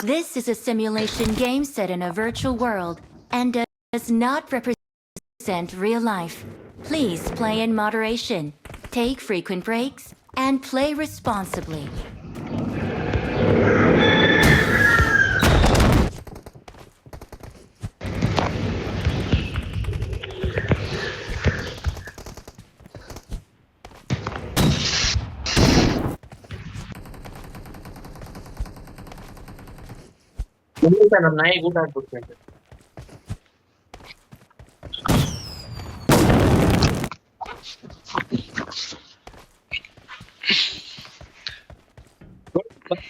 This is a simulation game set in a virtual world and does not represent real life. Please play in moderation, take frequent breaks, and play responsibly. ನಮ್ಮ ನಾಯಿ ಊಟ ಹಾಕ್ಬಿಡ್ತೇನೆ.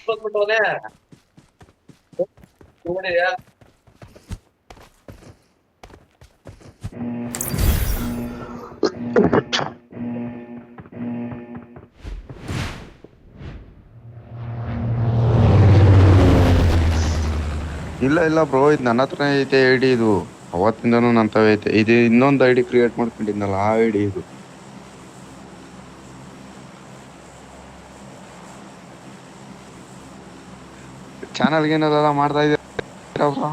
ಬಂದ್ಬಿಟ್ಟವನೆ ನೋಡಿದ್ಯಾ? ಇಲ್ಲ ಇಲ್ಲ bro, ಇದು ನನ್ನ ಹತ್ರ ಐತೆ ಐಡಿ. ಇದು ಅವತ್ತಿಂದನೂ ನಂತವೇ ಐತೆ. ಇದು ಇನ್ನೊಂದು ಐಡಿ ಕ್ರಿಯೇಟ್ ಮಾಡ್ಕೊಂಡಿದ್ನಲ್ಲ, ಆ ಐಡಿ ಇದು. ಚಾನಲ್ಗೆ ಏನಾರ ಮಾಡ್ತಾ ಇದ್ದೀರಾ bro?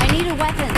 I need a weapon.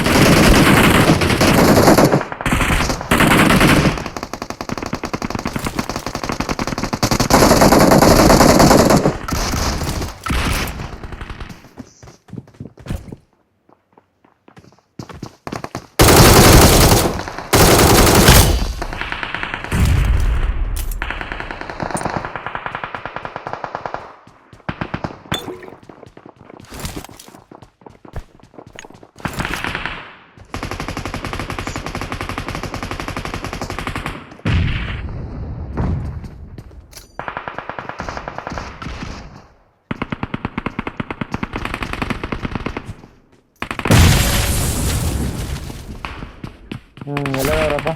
ಎಲ್ಲವರಪ್ಪ?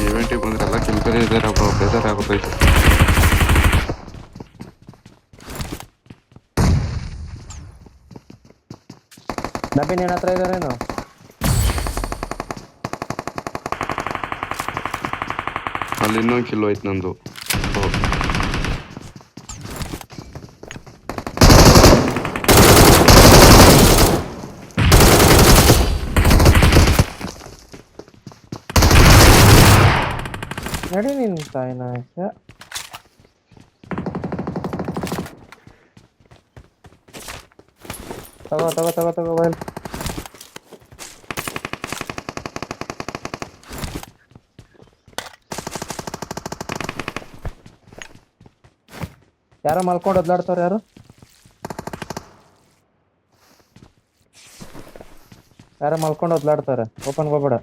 ಇವೆಂಟಿಗೆ ಬಂದ್ರೆಲ್ಲ ಕೆಲಸರೇ ಇದ್ದಾರೆ ಬ್ರೋ, ಬೇಜಾರಾಗೋದೈತೆ. ನಬೀನ್ ಏನ್ ಹತ್ರ ಇದಾರೇನು? ಅಲ್ಲಿ ಇನ್ನೊಂದು ಕಿಲೋ ಐತೆ ನಂದು. ನಡಿ ನಿನ್ ತಾಯಿನ ತಗೋ ತಗೋ ತಗೋ ತಗೋ ಬೈಲ್. ಯಾರೋ ಮಲ್ಕೊಂಡು ಒದ್ಲಾಡ್ತಾರ? ಯಾರು ಯಾರೋ ಮಲ್ಕೊಂಡು ಒದ್ಲಾಡ್ತಾರೆ. ಓಪನ್ ಹೋಗ್ಬೇಡ.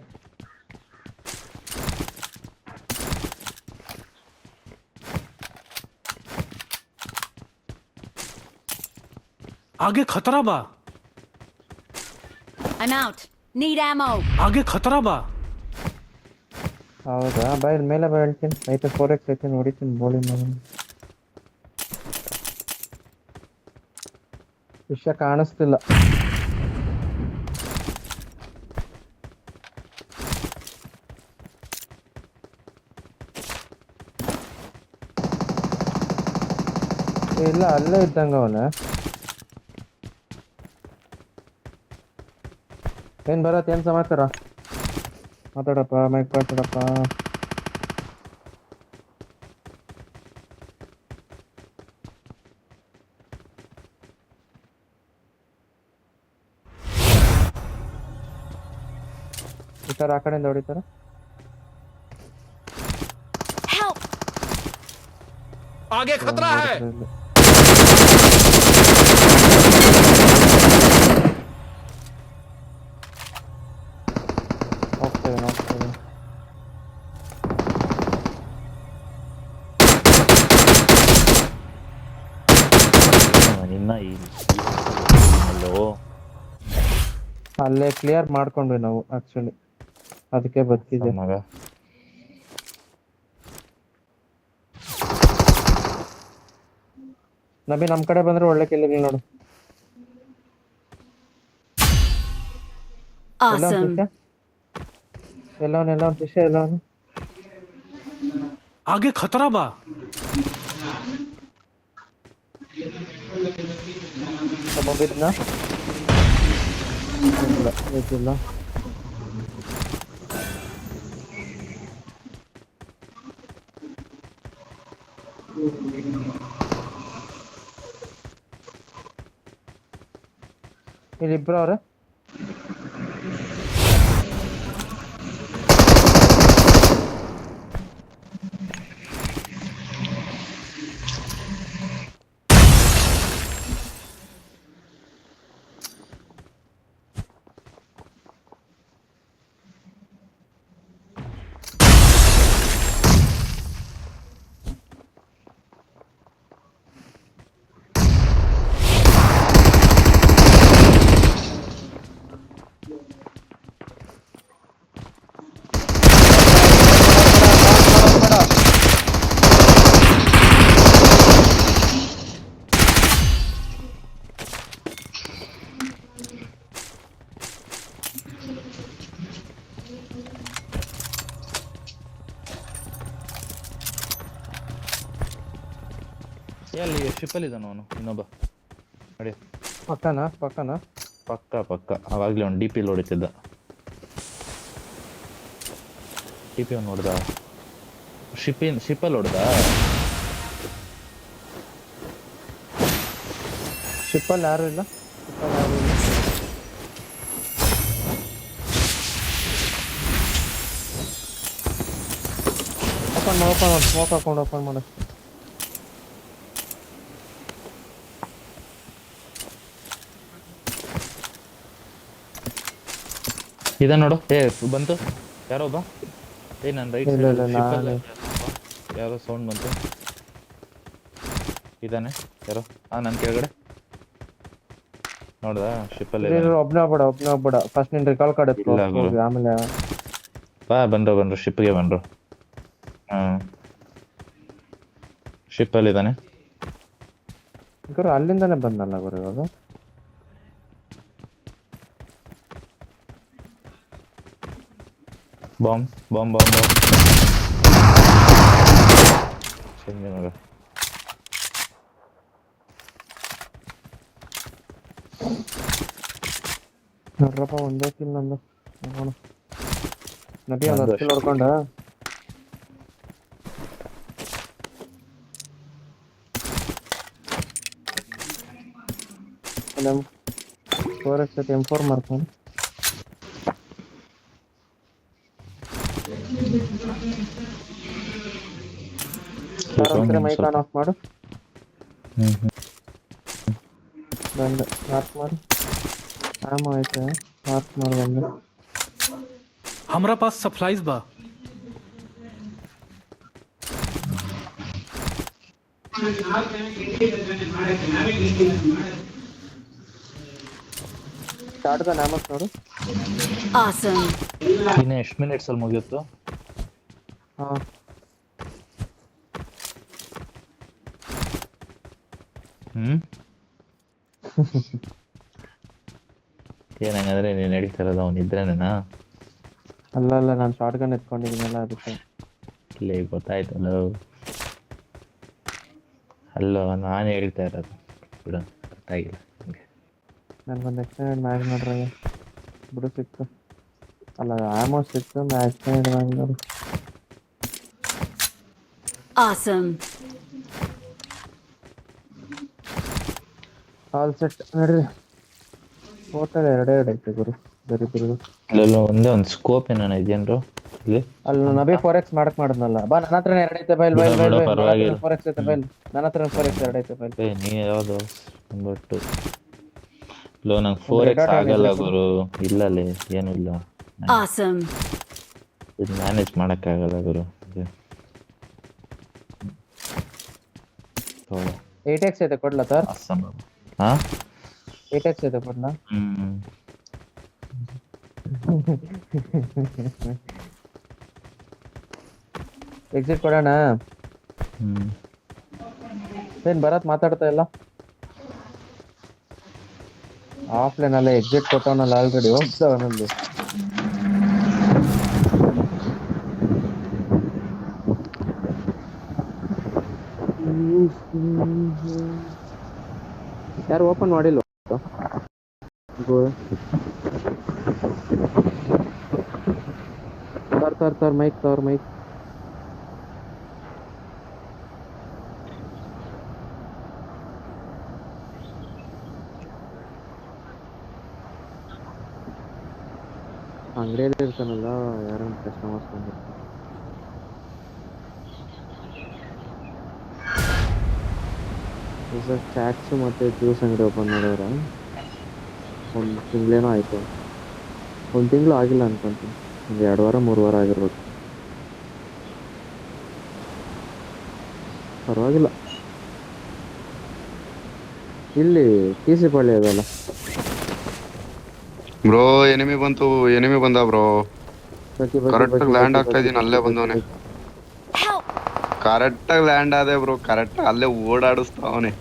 आगे खतरा बा. I'm out. Need ammo. आगे खतरा बा. ಹೌದಾ? ಬೈಲ್ ಮೇಲೆ ಹೇಳ್ತೀನಿ. ಐತೆ 4x ಐತೆ, ನೋಡಿತೀನಿ. ಬೋಳಿ ಮಗನ ವಿಷಯ ಕಾಣಿಸ್ತಿಲ್ಲ. ಇಲ್ಲ, ಅಲ್ಲೇ ಇದ್ದಂಗ ಅವನ. ಏನ್ ಬರತ್? ಏನ್ ಸಮಾಚಾರ? ಮಾತಾಡಪ್ಪ, ಮೈಕ್ ಮಾತಾಡಪ್ಪ. ಈ ತರ ಆ ಕಡೆಯಿಂದ ಹೊಡಿತಾರ. Help! आगे खतरा है। ಹೋಗ್ತೇವೆ ಹೋಗ್ತೇವೆ. ನಿನ್ನ ಹಲೋ ಅಲ್ಲೇ ಕ್ಲಿಯರ್ ಮಾಡ್ಕೊಂಡ್ವಿ ನಾವು ಆಕ್ಚುಲಿ, ಅದಕ್ಕೆ ಬರ್ತಿದ್ದೆ. ಮಗ ನಬಿ ನಮ್ ಕಡೆ ಬಂದ್ರೆ ಒಳ್ಳೆ ಕಿಲ್ಲಿಗಳು ನೋಡು. Awesome. ಎಲ್ಲವನ್ ಫಿಶ್ ಎಲ್ಲವನು आगे खतरा बा। ಬಿದ್ನ ಇಲ್ಲ ಬಿದ್ದಿಲ್ಲ. ಇಲ್ಲಿಬ್ರು ಅವ್ರೆ. ಎಲ್ಲಿ ಶಿಪ್ಪಲ್ಲಿ ಇದ್ದಾನ ಅವನು ಇನ್ನೊಬ್ಬ ನೋಡಿ. ಪಕ್ಕನಾ ಪಕ್ಕ ಅವಾಗಲೇ ಅವ್ನು ಡಿ ಪಿ ಹೊಡಿತಿದ್ದ. ಡಿ ಪಿ ಅವ್ನು ಹೊಡೆದ, ಶಿಪ್ಪಲ್ಲಿ ಹೊಡೆದ. ಶಿಪ್ಪಲ್ಲಿ ಯಾರು ಇಲ್ಲ. ಓಪನ್ ಮಾಡಿ ಸ್ಮೋಕ್ ಹಾಕೊಂಡು ಓಪನ್ ಮಾಡು. ಇದ ನೋಡು. ಬಂತು ಯಾರೋ ಒಬ್ಬ. ನನ್ನ ರೈಟ್ ಇಲ್ಲ, ಯಾರೋ ಸೌಂಡ್ ಬಂತು. ಇದಾನೆ ಯಾರೋ. ನನ್ನ ಕೆಳಗಡೆ ನೋಡ್ದ ಶಿಪ್ಪಲ್ಲಿ. ಒಬ್ನೇ ಹೋಗ್ಬೇಡ. ಫಸ್ಟ್ ನಿನ್ ರಿಕಾಲ್ ಕಾರ್ಡ್ ಎತ್ಕೊ, ಇಲ್ಲ ಗುರು. ಆಮೇಲೆ ಬಂದ್ರು ಶಿಪ್ಗೆ ಬಂದ್ರು. ಶಿಪ್ಪಲ್ಲಿ ಇದ್ದಾನೆ. ಗುರು ಅಲ್ಲಿಂದಾನೆ ಬಂದಲ್ಲ ಗುರು ಇವಾಗ. ಬಾಂಬ್ ಚಂದ ಮಗ. ನೋಡ್ರಪ್ಪ ಒಂದೇ ಕಿಲ್ ನಂದು. ನೋಡೋಣ ನಬಿ ಒಂದು ನಂದು ಕಿಲ್ ಹೊಡ್ಕೊಂಡ. M4 ಮಾಡ್ಕೊಂಡು ಮೈಕ್ ಆನ್ ಆಫ್ ಮಾಡು. ಬಂದೆ ಮಾರ್ಕ್ ಮಾಡು. ಆಮ ಆಯ್ತಾ ಮಾರ್ಕ್ ಮಾಡಿ ಬಂದೆ. हमारा पास सप्लाईज बा। ಸ್ಟಾರ್ಟ್ ದ ನಾಮಸ್ ನೋಡು. Awesome. ಇನ್ನು ಎಷ್ಟು ಮಿನಿಟ್ಸ್ ಅಲ್ಲಿ ಮುಗಿಯುತ್ತೋ? ಹಾ ಏನಂಗಂದ್ರೆ ನೀನ್ ನಡೀತಾ ಇರೋದು ಅವನು ಇದ್ರೇನೇನಾ? ಅಲ್ಲ ನಾನು ಶಾರ್ಟ್ ಗನ್ ಎತ್ಕೊಂಡಿದ್ದೀನಲ್ಲ ಅದಕ್ಕೆ. ಇಲ್ಲಿ ಗೊತ್ತಾಯ್ತಲ್ಲ. ಅಲ್ಲೋ ನಾನು ಹೇಳ್ತಾ ಇರೋದು ಬಿಡು, ಗೊತ್ತಾಗಿಲ್ಲ ನನಗೆ. ನನಗೊಂದು ಎಕ್ಸ್ಟೆಂಡೆಡ್ ಮ್ಯಾಗ್ ನೋಡ್ರಿ ಬಿಡು ಸಿಕ್ತು. ಅಲ್ಲ ಆಲ್ಮೋಸ್ಟ್ ಸಿಕ್ತು ಎಕ್ಸ್ಟೆಂಡೆಡ್ ಮ್ಯಾಗ್ ನೋಡು. Awesome. ಆಲ್ ಸೆಟ್ ನೋಡ್ರಿ. ಟೋಟಲ್ ಎರಡೇ ಐತೆ ಗುರು. ದರಿದ್ರದು. ಅಲ್ಲೆಲ್ಲ ಒಂದೇ ಒಂದು ಸ್ಕೋಪ್ ಏನಾನ ಇದೆಯೇನ್ರು ಇಲ್ಲಿ? ಅಲ್ಲಿ ನಬಿ 4x ಮಾಡಕ್ ಮಾಡಿದ್ನಲ್ಲ. ಬಾ ನನ್ನ ಹತ್ರ 2 ಐತೆ ಬೈಲ್ ಬೈಲ್ ಬೈಲ್ ಬೈಲ್. ನನ್ನ ಹತ್ರ ಪರವಾಗಿಲ್ಲ. 4x ಐತೆ ಬೈಲ್. ನನ್ನ ಹತ್ರ 4x 2 ಐತೆ ಬೈಲ್. ನೀ ಯಾವ್ದು ಬಟ್ ಲೋ ನಂಗೆ 4x ರೆಡ್ ಆಗಲ್ಲ ಬೇಕು. ಗುರು. ಇಲ್ಲಲ್ಲಿ ಏನೂ ಇಲ್ಲ. Awesome. ಇದು ಮ್ಯಾನೇಜ್ ಮಾಡೋಕ್ಕಾಗಲ್ಲ ಗುರು. 8x ಐತೆ ಕೊಡ್ಲಾ ಸರ್? ಹಾಂ 8x ಐತೆ ಕೊಡ್ಲಾ? ಎಕ್ಸಿಟ್ ಕೊಡೋಣ. ಏನ್ ಭರತ್ ಮಾತಾಡ್ತಾ ಇಲ್ಲ? ಆಫ್ಲೈನ್ ಅಲ್ಲ ಎಕ್ಸಿಟ್ ಕೊಟ್ಟವನಲ್ಲ ಆಲ್ರೆಡಿ. ಹೋಗ್ತಾವನಲ್ಲು. ಯಾರು ಓಪನ್ ಮಾಡಿಲ್ಲ? ತರ್ ಮೈಕ್ ತರ್ ಮೈಕ್. ಅಂಗಡಿಯಲ್ಲಿ ಇರ್ತಾನಲ್ಲ, ಯಾರನ್ನ ಕಸ್ಟಮರ್ಸ್ ಬಂದಿರ್ತಾರೆ. ಚಾಟ್ಸ್ ಮತ್ತೆ ಜ್ಯೂಸ್ ಅಂಗಡಿ ಓಪನ್ ಮಾಡೋರ. 1 ತಿಂಗಳೇನೋ ಆಯ್ತು. 1 ತಿಂಗಳು ಆಗಿಲ್ಲ ಅನ್ಕೊಂತೀನಿ. ಒಂದು 2 ವಾರ 3 ವಾರ ಆಗಿರ್ಬೇಕು. ಪರವಾಗಿಲ್ಲ. ಇಲ್ಲಿ ಸಿ ಪಾಳ್ಯ ಅದಲ್ಲ ಬ್ರೋ. ಎನಿಮಿ ಬಂದ ಬ್ರೋ. ಕರೆಕ್ಟ್ ಲ್ಯಾಂಡ್ ಆಗ್ತಾ ಇದೀನಿ. ಅಲ್ಲೇ ಬಂದವನೆ. ಕರೆಕ್ಟ್ ಆಗಿ ಲ್ಯಾಂಡ್ ಆದೆ ಬ್ರೋ. ಕರೆಕ್ಟ್ ಅಲ್ಲೇ ಓಡಾಡಿಸ್ತಾವನೆ.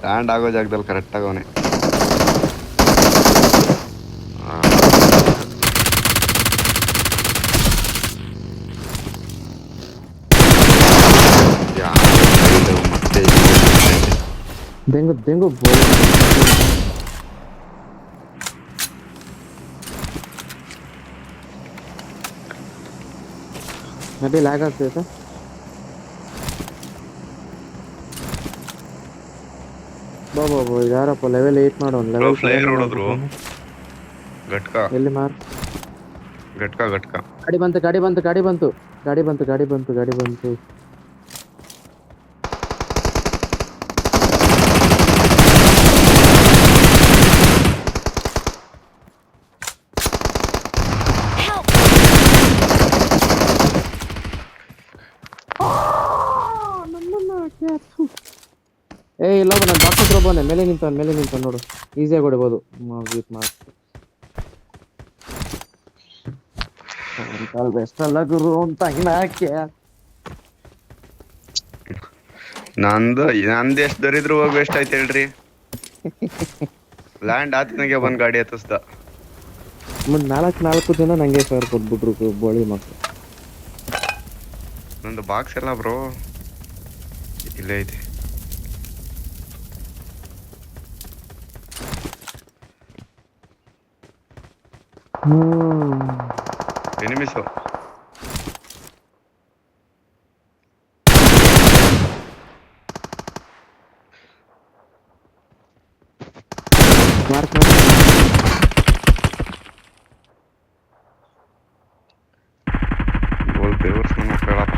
ಲ್ಯಾಂಡ್ ಆಗೋ ಜಾಗದಲ್ಲಿ ಕರೆಕ್ಟ್ ಆಗವನೆ. ಮತ್ತೆ ದೆಂಗು ನಬಿ ಲ್ಯಾಗ್ ಆಗ್ತೈತೆ. ಬಾ ಯಾರಪ್ಪ ಲೆವೆಲ್ 8 ಮಾಡೋನ್. ಲೆವೆಲ್ ಫ್ಲೇರ್ ಹೊಡೆದ್ರು. ಗಟ್ಕ ಎಲ್ಲಿ ಮಾರ್? ಗಟ್ಕ ಗಾಡಿ ಬಂತು. ಏ ಇಲ್ಲ ನಾನು ಬಾಕ್ಸ್ ಹತ್ರ ಬಂದೆ. ಮೇಲೆ ನಿಂತ ನೋಡು. ಈಸಿಯಾಗಿ ಹೊಡಿಬೋದು. ಬೆಸ್ಟ್ ಅಲ್ಲ ಗುರು ಅಂತ ಹಾಕಿ. ನಂದು ಎಷ್ಟು ದರಿದ್ರು ಹೋಗಿ ವೇಸ್ಟ್ ಆಯ್ತು ಹೇಳ್ರಿ. ಲ್ಯಾಂಡ್ ಆತನಿಗೆ ಬಂದ್ ಗಾಡಿ ಹತ್ತಿಸ್ದ. ಮುಂದ್ 4 ಜನ ನಂಗೆ ಸರ್ ಕೊಟ್ಬಿಟ್ರು ಬೋಳಿ ಮಕ್ಕಳು. ನಂದು ಬಾಕ್ಸ್ ಎಲ್ಲ ಬ್ರೋ ಇಲ್ಲೇ ಐತೆ. ಎನಿಮಿಸು ಮಾರ್ಕ್ ಗೋಲ್ ಬೇವರ್ಸ್ ನಮ್ಮ ಕೇಳಪ್ಪ.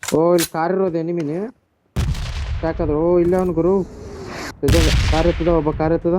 ಓ ಇಲ್ಲಿ ಕಾರ್ ಇರೋದು ಎನಿಮಿನಿ ಯಾಕಾದ್ರು. ಓ ಇಲ್ಲ ಅವನು ಗುರು. ಕಾರ್ ಎತ್ತದ ಒಬ್ಬ. ಕಾರ್ ಎತ್ತದ.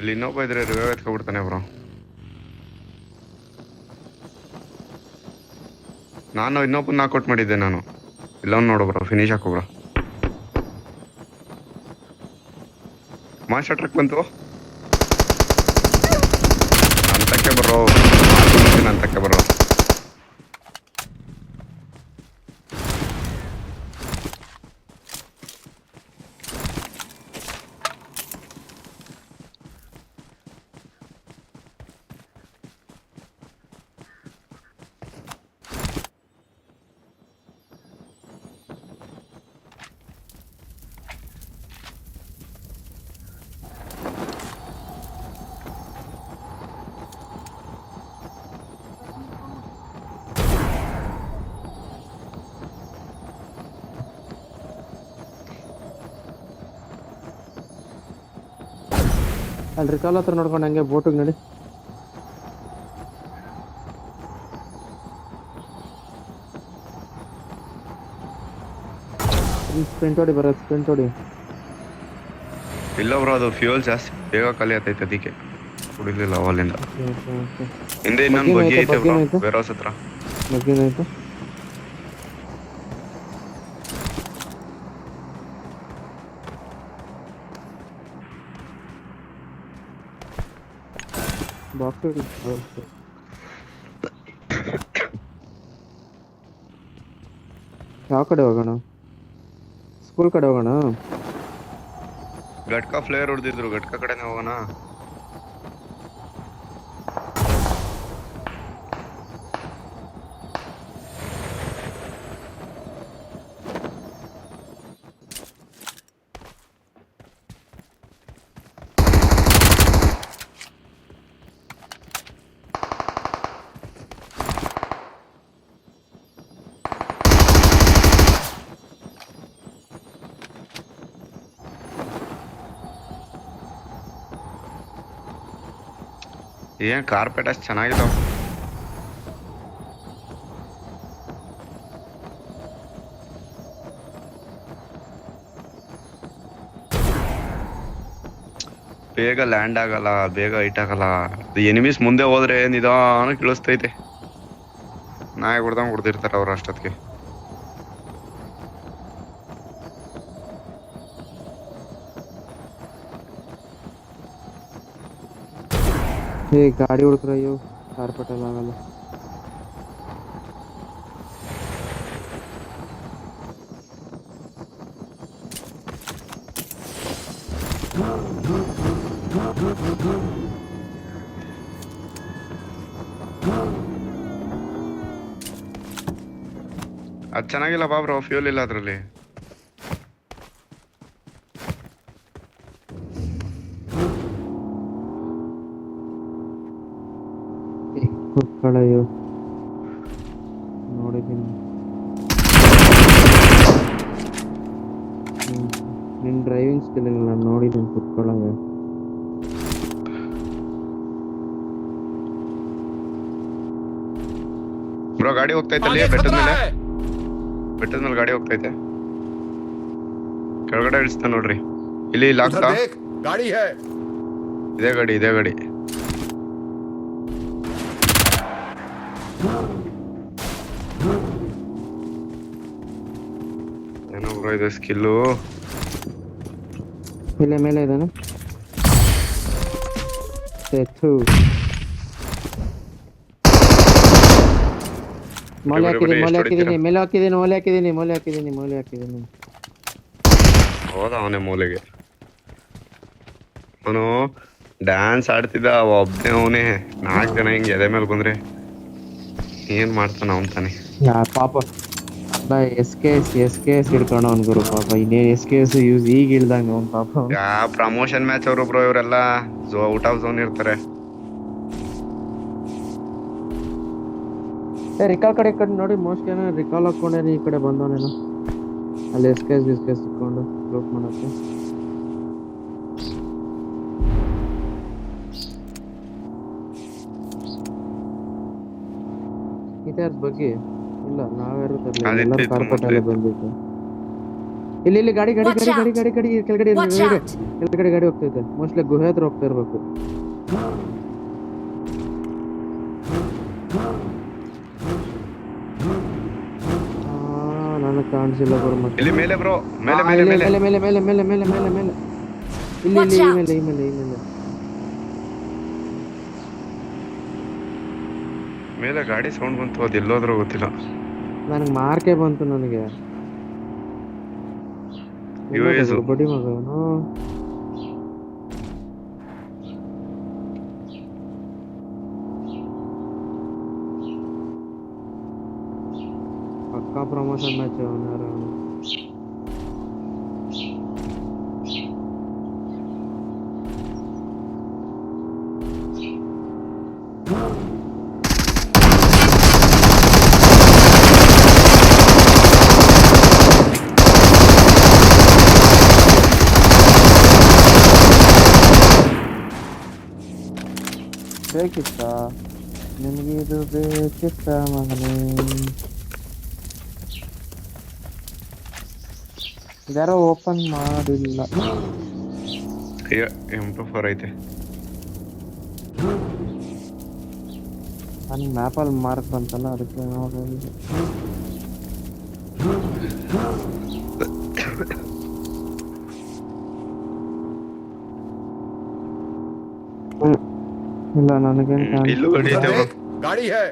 ಇಲ್ಲಿ ಇನ್ನೊಬ್ಬ ಇದ್ರೆ ರಿವೈವ್ ಎತ್ಕೊಬಿಡ್ತಾನೆ ಬ್ರೋ. ನಾನು ಇನ್ನೊಬ್ಬನ ನಾಕೌಟ್ ಮಾಡಿದ್ದೆ ನಾನು. ಇಲ್ಲೊಂದು ನೋಡು ಬ್ರೋ. ಫಿನಿಶ್ ಹಾಕು ಬ್ರೋ. ಮಾಸ್ಟರ್ ಟ್ರಕ್ ಬಂತು ಅಂತಕ್ಕೆ ಬರೋ. ಅಂತಕ್ಕೆ ಬರೋ. ಅಲ್ಲಿ ರಿಕಾಲ್ ಹತ್ರ ನೋಡ್ಕೊಂಡು ಹಂಗೆ ಬೋಟಿಗೆ ನಡಿ. ಸ್ಪ್ರಿಂಟ್ ಹೊಡಿ ಬರೋದು, ಸ್ಪ್ರಿಂಟ್ ಹೊಡಿ. ಇಲ್ಲ ಬ್ರೋ, ಅದು ಫ್ಯೂಯಲ್ ಜಾಸ್ತಿ ಬೇಗ ಖಾಲಿ ಆಗ್ತೈತೆ, ಅದಕ್ಕೆ ಕುಡಿಲಿಲ್ಲ ಅಲ್ಲಿಂದ. ಹಿಂದೆ ಇನ್ನೊಂದು ಬಗ್ಗಿ ಐತೆ ಬ್ರೋ, ವೇರ್ ಹೌಸ್ ಹತ್ರ. ಮತ್ತೇನಾಯ್ತು? ಬಾಕ್ಸ್ ಯಾವ ಕಡೆ ಹೋಗೋಣ? ಸ್ಕೂಲ್ ಕಡೆ ಹೋಗೋಣ? ಗಟ್ಕಾ ಫ್ಲೇವರ್ ಹೊಡೆದಿದ್ರು, ಗಟ್ಕಾ ಕಡೆನೇ ಹೋಗೋಣ. ಏನ್ ಕಾರ್ಪೆಟ್ ಅಷ್ಟು ಚೆನ್ನಾಗಿದಾವ. ಬೇಗ ಲ್ಯಾಂಡ್ ಆಗಲ್ಲ, ಬೇಗ ಹೈಟ್ ಆಗಲ್ಲ. ಎನಿಮೀಸ್ ಮುಂದೆ ಹೋದ್ರೆ ನಿಧಾನ ಇಳಿಸ್ತೈತೆ. ನಾಯಿ ಹೊಡ್ದಂಗ್ ಹೊಡ್ದಿರ್ತಾರೆ ಅವ್ರು ಅಷ್ಟೊತ್ತಿಗೆ. ಗಾಡಿ ಹುಡುಕ್ರ, ಅಯ್ಯೋ ಕಾರ್ಪೆಟ್ ಎಲ್ಲ ಆಗಲ್ಲ. ಅದ್ ಚೆನ್ನಾಗಿಲ್ಲ ಬಾಬ್ರೋ, ಫ್ಯೂಲ್ ಇಲ್ಲ ಅದ್ರಲ್ಲಿ. ಕುತ್ಕೊಳ್ಳಯ್ಯೋ, ನೋಡಿದ್ದೀನಿ. ನಿನ್ನ ಡ್ರೈವಿಂಗ್ ಸ್ಕಿಲ್ ಇಲ್ಲ, ನೋಡಿದ್ದೀನಿ. ಕುತ್ಕೊಳ್ಳಯ್ಯೋ. ಬ್ರೋ ಗಾಡಿ ಹೋಗ್ತೈತೆ ಅಲ್ಲಿ ಬೆಟ್ಟದ ಮೇಲೆ, ಬೆಟ್ಟದ ಮೇಲೆ ಗಾಡಿ ಹೋಗ್ತೈತೆ. ಕೆಳಗಡೆ ಇಳಿಸ್ತಾ ನೋಡ್ರಿ. ಇಲ್ಲಿ ಲಾಕ್ತಾ ಗಾಡಿ ಹೈ. ಇದೇ ಗಾಡಿ, ಇದೇ ಗಾಡಿ. ಏನೋ ಬ್ರೋ ಇದು ಸ್ಕಿಲ್ಲು. ಮೇಲೆ ಮೇಲೆ ಇದಾನೆ. ಮೊಲೆ ಹಾಕಿದ್ದೀನಿ, ಮೊಲೆ ಹಾಕಿದ್ದೀನಿ, ಮೇಲೆ ಹಾಕಿದ್ದೀನಿ, ಮೊಲೆ ಹಾಕಿದ್ದೀನಿ, ಮೊಲೆ ಹಾಕಿದ್ದೀನಿ, ಮೊಲೆ ಹಾಕಿದ್ದೀನಿ. ಹೋದ ಅವನೇ ಮೂಲೆಗೆ. ಅವನು ಡ್ಯಾನ್ಸ್ ಆಡ್ತಿದ್ದ ಒಬ್ಬನೇ. ಅವನೇ 4 ಜನ ಹಿಂಗೆ ಎದೆ ಮೇಲೆ ಬಂದ್ರೆ ಏನ್ ಮಾಡ್ತಾನ ಅವನ್ ತಾನೆ. ಪಾಪ ಎಸ್ ಕೆ ಎಸ್ ಹಿಡ್ಕೊಂಡ ಅವ್ನ್ ಗುರು. ಪಾಪ ಇನ್ನೇನ್ ಎಸ್ ಕೆ ಎಸ್ ಯೂಸ್ ಈಗ ಇಳ್ದಂಗ ಅವ್ನ್ ಪಾಪ. ಪ್ರಮೋಷನ್ ಮ್ಯಾಚ್ ಅವರು ಬ್ರೋ, ಇವರೆಲ್ಲ ಔಟ್ ಆಫ್ ಝೋನ್ ಇರ್ತಾರೆ. ರಿಕಾಲ್ ಕಡೆ ನೋಡಿ, ಮೋಸ್ಟ್ ಏನೋ ರಿಕಾಲ್ ಹಾಕೊಂಡೇನೆ ಈ ಕಡೆ ಬಂದವನೇನೋ. ಅಲ್ಲಿ ಎಸ್ ಕೆ ಎಸ್ ಇಟ್ಕೊಂಡು ಲೂಟ್ ಮಾಡಕ್ಕೆ. ಇದ್ಯಾರ ಬಗ್ಗೆ ಇಲ್ಲ, ನಾವ್ಯಾರು ತರಲಿಲ್ಲ, ಎಲ್ಲರೂ ಕಾರ್ಪೆಟ್ ಅಲ್ಲೇ ಬಂದಿತ್ತು. ಇಲ್ಲಿ ಗಾಡಿ ಗಾಡಿ ಗಾಡಿ ಗಾಡಿ ಗಾಡಿ ಗಾಡಿ ಕೆಳಗಡೆ ಕೆಳಗಡೆ ಗಾಡಿ ಹೋಗ್ತೈತೆ. ಮೋಸ್ಟ್ಲಿ ಗುಹೆ ಹತ್ರ ಹೋಗ್ತಾ ಇರ್ಬೇಕು. ನನಗೆ ಕಾಣಿಸಿಲ್ಲ ಗುರು. ಮತ್ತೆ ಇಲ್ಲಿ ಮೇಲೆ ಬ್ರೋ, ಮೇಲೆ ಮೇಲೆ ಮೇಲೆ ಮೇಲೆ ಮೇಲೆ ಮೇಲೆ ಮೇಲೆ ಮೇಲೆ ಮೇಲೆ ಮೇಲೆ ಇಲ್ಲಿ ಇಲ್ಲಿ ಈ ಮೇಲೆ ಈ ಮೇಲೆ ಈ ಮೇಲೆ ಮೇಲೆ ಗಾಡಿ ಸೌಂಡ್ ಬಂತು. ಅದು ಎಲ್ಲೋದ್ರೂ ಗೊತ್ತಿಲ್ಲ. ನನಗೆ ಮಾರ್ಕೆ ಬಂತು ನನಗೆ. ಬಡಿ ಮಗನು ಪಕ್ಕಾ ಪ್ರಮೋಷನ್ ಮ್ಯಾಚ್ ಅವನಾರ. ಬೇಕಿತ್ತ ನಿನಗೆ ಇದು ಬೇಕಿತ್ತ ಮಗನೇ? ಯಾರೋ ಓಪನ್ ಮಾಡಿಲ್ಲ. M24 ಐತೆ. ನನಗೆ ಮ್ಯಾಪಲ್ಲಿ ಮಾರ್ಕ್ ಬಂತಲ್ಲ ಅದಕ್ಕೆ ನೋಡಿದೆ. ಇಲ್ಲ ನನಗೇನು ಇಲ್ಲೂ ಗಾಡಿ ಐತೆ bro. गाड़ी है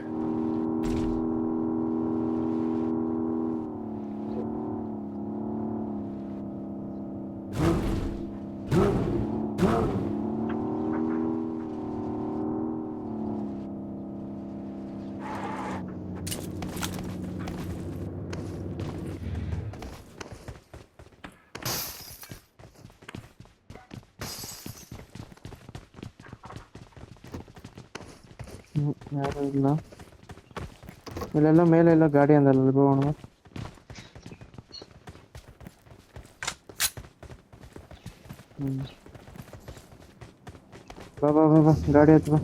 ಯಾರು ಇಲ್ಲ. ಇಲ್ಲೆಲ್ಲ ಮೇಲೆ ಎಲ್ಲ ಗಾಡಿ ಅಂದಲ್ಲ ಹೋಗೋಣ. ಬಾ ಬಾ ಬಾ ಬಾ ಗಾಡಿ ಹತ್ತು ಬಾ.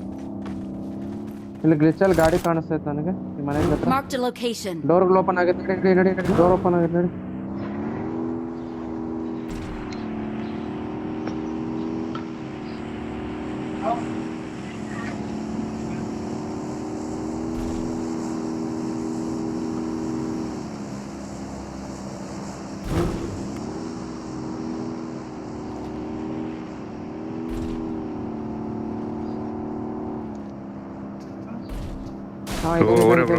ಇಲ್ಲಿ ಗ್ಲಿಚಲ್ಲಿ ಗಾಡಿ ಕಾಣಿಸ್ತೈತೆ ನನಗೆ ಈ ಮನೆ ಹತ್ರ. Marked a location. ಡೋರ್ಗಳು ಓಪನ್ ಆಗೈತೆ. ನಡಿ ನಡಿ ನಡಿ ಡೋರ್ ಓಪನ್ ಆಗೈತೆ ನಡಿ. ಹಾ ಓವರೇ bro.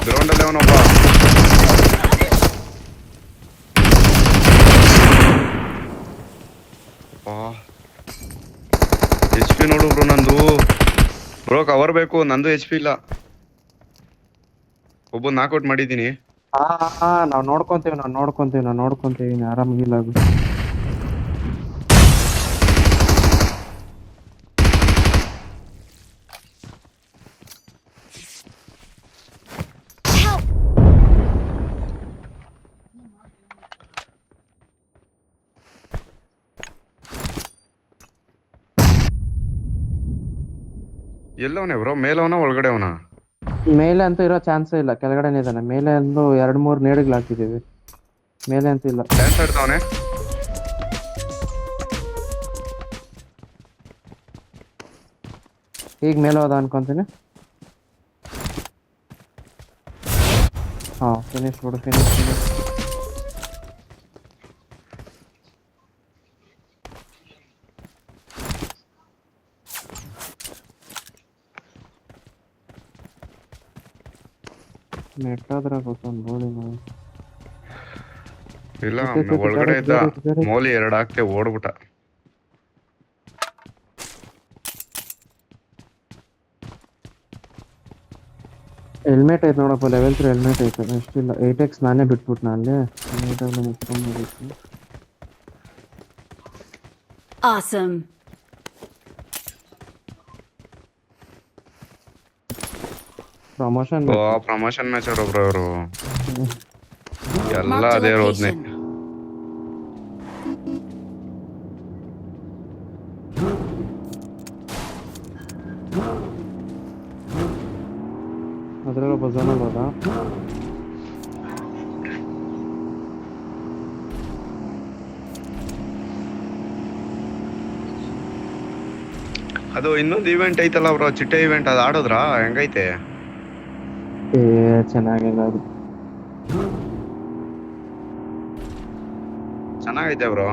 ಗ್ರೌಂಡ್ ಅಲ್ಲಿ ಅವನೊಬ್ಬ. HP ನೋಡು ಬ್ರೋ ನಂದು. ಬ್ರೋ ಕವರ್ ಬೇಕು, ನಂದು HP ಇಲ್ಲ. ಒಬ್ಬ ನಾಕ್ಔಟ್ ಮಾಡಿದ್ದೀನಿ. ಹಾ ನಾವು ನೋಡ್ಕೊಂತೀವಿ ಆರಾಮಾಗಿಲ್ಲ ಅದು. ಎಲ್ಲವನೇ ಬ್ರೋ, ಮೇಲವನ ಒಳಗಡೆ ಅವನ? ಮೇಲೆ ಅಂತೂ ಇರೋ ಚಾನ್ಸೇ ಇಲ್ಲ, ಕೆಳಗಡೆನೇ ಇದ್ದಾನೆ. ಮೇಲೆ ಒಂದು 2-3 ನೇಡ್ಗಳು ಹಾಕಿದ್ದೀವಿ, ಮೇಲೆ ಅಂತೂ ಇಲ್ಲ. ಡ್ಯಾನ್ಸ್ ಆಡ್ತಾವನೆ. ಈಗ ಮೇಲೆ ಹೋದ ಅನ್ಕೊಂತೀನಿ. ಹಾ ಫಿನಿಶ್ ಬಿಡು, ಫಿನಿಶ್. ನೆಟ್ಟಾದ್ರೆ ಗೊತ್ತೊಂದು ಗೋಳಿ ಮಾಡಿ ಇಲ್ಲ ಅವ್ನ ಒಳಗಡೆ ಇದ್ದ. ಮೋಲಿ 2 ಹಾಕ್ತೆ ಓಡ್ಬಿಟ್ಟ. ಹೆಲ್ಮೆಟ್ ಐತೆ ನೋಡಪ್ಪ, ಲೆವೆಲ್ 3 ಹೆಲ್ಮೆಟ್ ಐತೆ. ಅಷ್ಟಿಲ್ಲ 8x ನಾನೇ ಬಿಟ್ಬಿಟ್ನ ಅಲ್ಲೇ. ನೀಟಾಗಿ ಮುಚ್ಕೊಂಡ್ಬಿಟ್ಟು Awesome. ಪ್ರಮೋಷನ್ ಪ್ರಮೋಷನ್ ಮ್ಯಾಚ್ ಆಡೋಬ್ರು ಅವರು ಎಲ್ಲ ಅದೇ ರೋದ್ನೆ. ಅದ್ರಲ್ಲಿ ಒಬ್ಬ ಝೋನಲ್ಲಿ ಹೋದ. ಅದು ಇನ್ನೊಂದು ಇವೆಂಟ್ ಐತಲ್ಲ ಬ್ರೋ, ಚಿಟ್ಟೆ ಇವೆಂಟ್, ಅದು ಆಡೋದ್ರಾ? ಹೆಂಗೈತೆ? ಚೆನ್ನಾಗಿಲ್ಲ ಅದು. ಚೆನ್ನಾಗೈತೆ ಬ್ರೋ.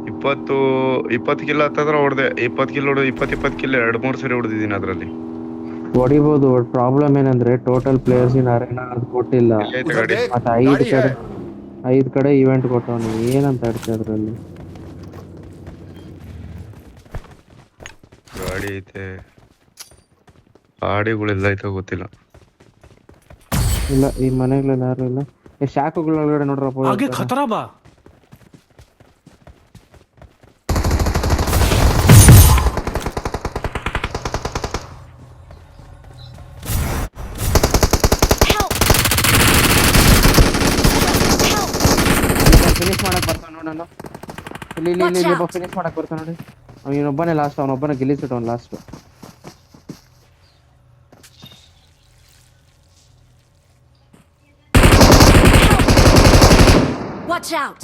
20 ಕಿಲ್ ಹತ್ತತ್ರ ಹೊಡೆದೆ. 20 ಕಿಲ್ ಹೊಡೆದು 20 ಕಿಲ್ 2-3 ಸರಿ ಹೊಡೆದಿದ್ದೀನಿ ಅದ್ರಲ್ಲಿ. ಹೊಡಿಬಹುದು. ಪ್ರಾಬ್ಲಮ್ ಏನಂದ್ರೆ ಟೋಟಲ್ ಪ್ಲೇಯರ್ಸ್ ಇನ್ ಅರೇನಾ ಅದು ಕೊಟ್ಟಿಲ್ಲ. ಐತೆ ಗಾಡಿ. ಮತ್ತೆ 5 ಕಡೆ ಇವೆಂಟ್ ಕೊಟ್ಟವನು. ಏನಂತ ಹೇಳ್ತೀಯ ಅದ್ರಲ್ಲಿ? ಗಾಡಿ ಐತೆ, ಗಾಡಿಗಳೆಲ್ಲ ಐತೆ ಗೊತ್ತಿಲ್ಲ. ಇಲ್ಲ ಈ ಮನೆಗಳಲ್ಲಿ ಯಾರು ಇಲ್ಲ. ಶಾಖಗಳ ಒಳಗಡೆ ನೋಡ್ರಪ್ಪ. आगे खतरा बा. ಫಿನಿಶ್ ಮಾಡಕ್ ಬರ್ತಾವ ನೋಡೋಣ. ಇಲ್ಲಿ ಇಲ್ಲಿ ಇಲ್ಲಿ ಒಬ್ಬ ಫಿನಿಶ್ ಮಾಡಕ್ ಬರ್ತಾನೆ ನೋಡಿ. ಅವನೊಬ್ಬನೇ ಲಾಸ್ಟ್, ಅವನೊಬ್ಬನೇ ಗೆಲ್ಲಿಸಿಟ್ಟು ಅವ್ನು ಲಾಸ್ಟ್. Watch out!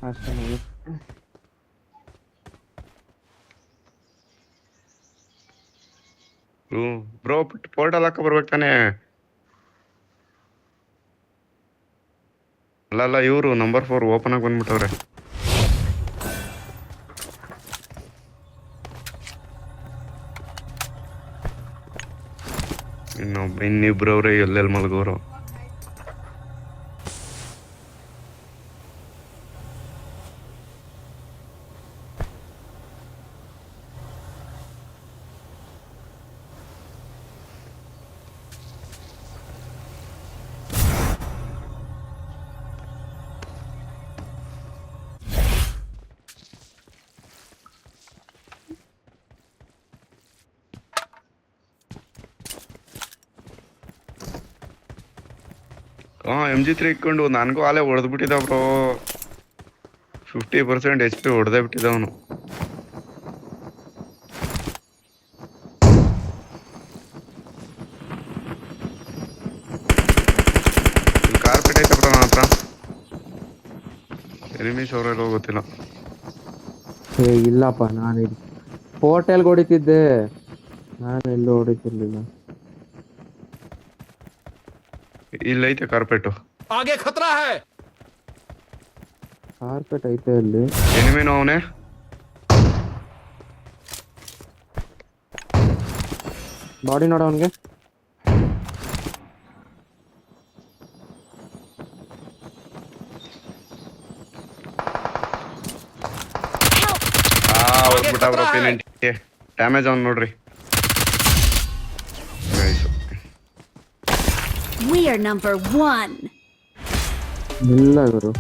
ಅಷ್ಟೇ ಮುಗಿತು. ಬ್ರೋ ಪೋರ್ಟಲ್ ಹಾಕ ಬರ್ಬೇಕು ತಾನೆ. ಅಲ್ಲ ಇವರು ನಂಬರ್ 4 ಓಪನ್ ಆಗಿ ಬಂದ್ಬಿಟ್ಟವ್ರೆ. ಇನ್ನಿಬ್ರವ್ರೆ ಎಲ್ಲೆಲ್ಲಿ ಮಲಗೋರು. MG3 ಇಟ್ಕೊಂಡು ನನಗೂ ಆಲೆ ಹೊಡೆದ್ಬಿಟ್ಟಿದ್ದ ಬ್ರೋ. 50% HP ಹೊಡೆದೇ ಬಿಟ್ಟಿದ್ದ ಅವನು. ಕಾರ್ಪೆಟ್ ಐತೆ ಬ್ರೋ ನನ್ನ ಹತ್ರ. ಎನಿಮೀಸ್ ಅವರೆಲ್ಲ ಗೊತ್ತಿಲ್ಲ. ಇಲ್ಲಪ್ಪ, ನಾನು ಹೋಟೆಲ್ಗೆ ಹೊಡಿತಿದ್ದೆ, ನಾನು ಎಲ್ಲೂ ಹೊಡಿತಿರ್ಲಿಲ್ಲ. ಇಲ್ಲೈತೆ ಕಾರ್ಪೆಟ್. आगे खतरा है। ಕಾರ್ಪೆಟ್ ಐತೆ ಅಲ್ಲಿ. ಎನಿಮಿನೂ ಅವನೇ. ಬಾಡಿ ನೋಡ ಅವನ್ಗೆ. ಹೋಗ್ಬಿಟ್ಟ ಬ್ರೋ. ಪೆನಲ್ಟಿ ಡ್ಯಾಮೇಜ್ ಅವ್ನು ನೋಡ್ರಿ. We are number 1. ಇಲ್ಲ ಗುರು.